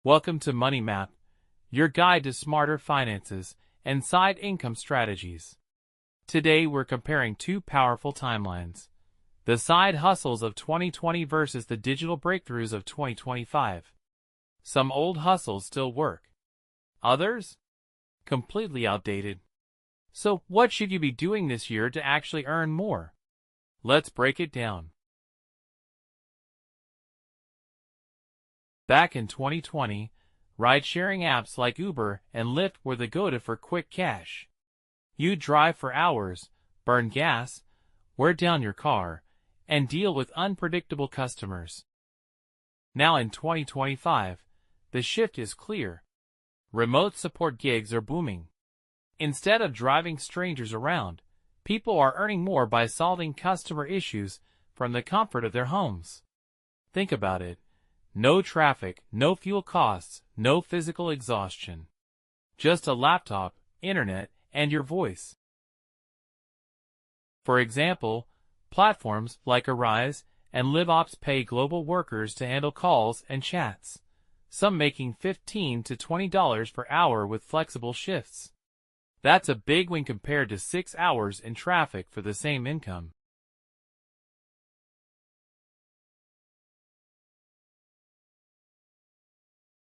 Welcome to Money Map, your guide to smarter finances and side income strategies. Today we're comparing two powerful timelines: the side hustles of 2020 versus the digital breakthroughs of 2025. Some old hustles still work. Others? Completely outdated. So what should you be doing this year to actually earn more? Let's break it down. Back in 2020, ride-sharing apps like Uber and Lyft were the go-to for quick cash. You'd drive for hours, burn gas, wear down your car, and deal with unpredictable customers. Now in 2025, the shift is clear. Remote support gigs are booming. Instead of driving strangers around, people are earning more by solving customer issues from the comfort of their homes. Think about it. No traffic, no fuel costs, no physical exhaustion. Just a laptop, internet, and your voice. For example, platforms like Arise and LiveOps pay global workers to handle calls and chats, some making $15 to $20 per hour with flexible shifts. That's a big win compared to 6 hours in traffic for the same income.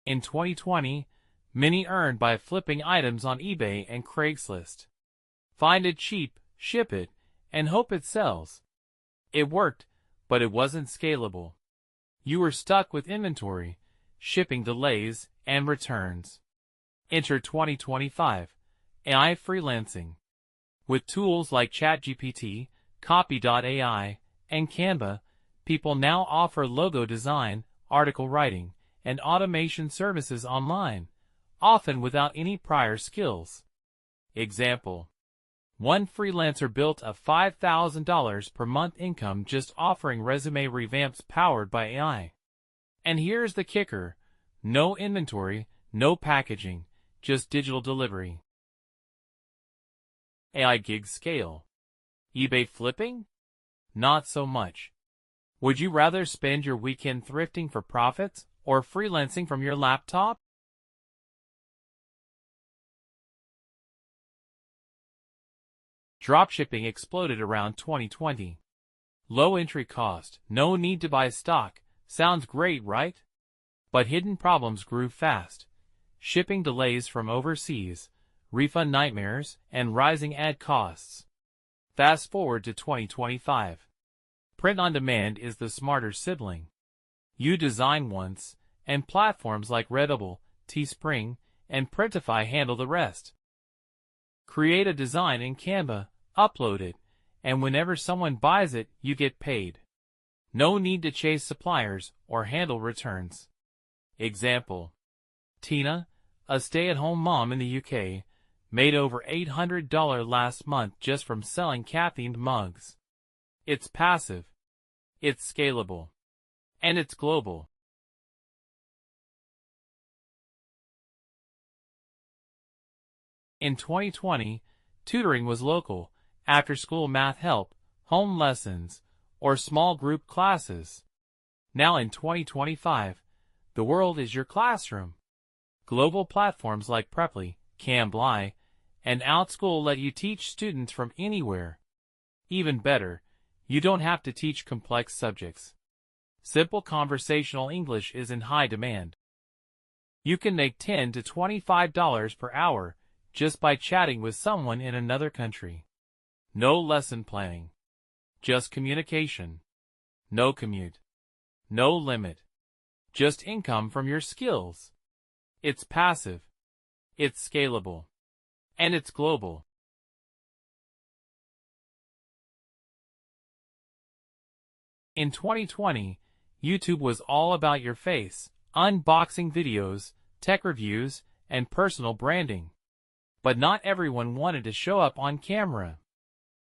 In 2020, many earned by flipping items on eBay and Craigslist. Find it cheap, ship it, and hope it sells. It worked, but it wasn't scalable. You were stuck with inventory, shipping delays, and returns. Enter 2025, AI freelancing. With tools like ChatGPT, Copy.ai, and Canva, people now offer logo design, article writing, and automation services online, often without any prior skills. Example: one freelancer built a $5,000 per month income just offering resume revamps powered by AI. And here's the kicker: no inventory, no packaging, just digital delivery. AI gigs scale. eBay flipping? Not so much. Would you rather spend your weekend thrifting for profits or freelancing from your laptop? Dropshipping exploded around 2020. Low entry cost, no need to buy stock. Sounds great, right? But hidden problems grew fast. Shipping delays from overseas, refund nightmares, and rising ad costs. Fast forward to 2025. Print on demand is the smarter sibling. You design once, and platforms like Redbubble, Teespring, and Printify handle the rest. Create a design in Canva, upload it, and whenever someone buys it, you get paid. No need to chase suppliers or handle returns. Example: Tina, a stay-at-home mom in the UK, made over $800 last month just from selling caffeine mugs. It's passive, it's scalable, and it's global. In 2020, tutoring was local, after-school math help, home lessons, or small group classes. Now in 2025, the world is your classroom. Global platforms like Preply, Cambly, and OutSchool let you teach students from anywhere. Even better, you don't have to teach complex subjects. Simple conversational English is in high demand. You can make $10 to $25 per hour just by chatting with someone in another country. No lesson planning. Just communication. No commute. No limit. Just income from your skills. It's passive. It's scalable. And it's global. In 2020, YouTube was all about your face, unboxing videos, tech reviews, and personal branding. But not everyone wanted to show up on camera.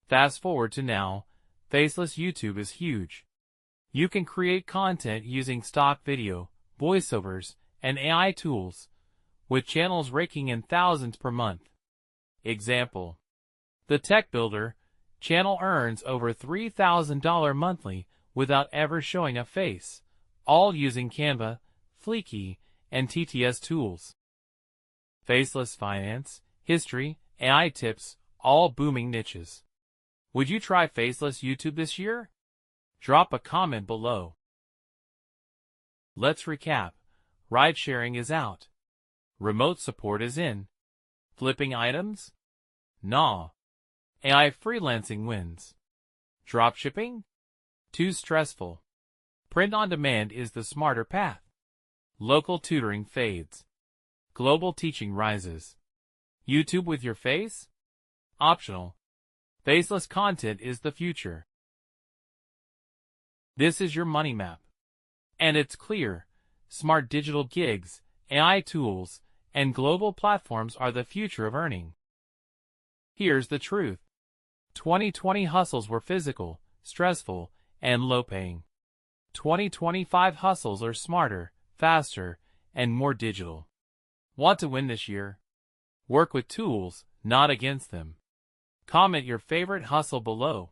Fast forward to now, faceless YouTube is huge. You can create content using stock video, voiceovers, and AI tools, with channels raking in thousands per month. Example: The Tech Builder channel earns over $3,000 monthly without ever showing a face, all using Canva, Fleeky, and TTS tools. Faceless finance, history, AI tips, all booming niches. Would you try faceless YouTube this year? Drop a comment below. Let's recap. Ride-sharing is out. Remote support is in. Flipping items? Nah. AI freelancing wins. Dropshipping? Too stressful. Print on demand is the smarter path. Local tutoring fades. Global teaching rises. YouTube with your face? Optional. Faceless content is the future. This is your money map. And it's clear. Smart digital gigs, AI tools, and global platforms are the future of earning. Here's the truth. 2020 hustles were physical, stressful, and low-paying. 2025 hustles are smarter, faster, and more digital. Want to win this year? Work with tools, not against them. Comment your favorite hustle below.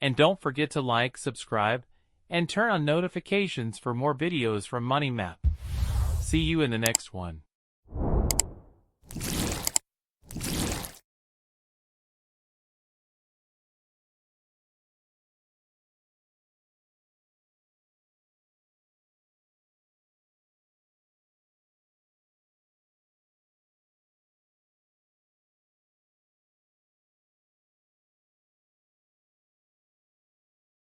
And don't forget to like, subscribe, and turn on notifications for more videos from Money Map. See you in the next one.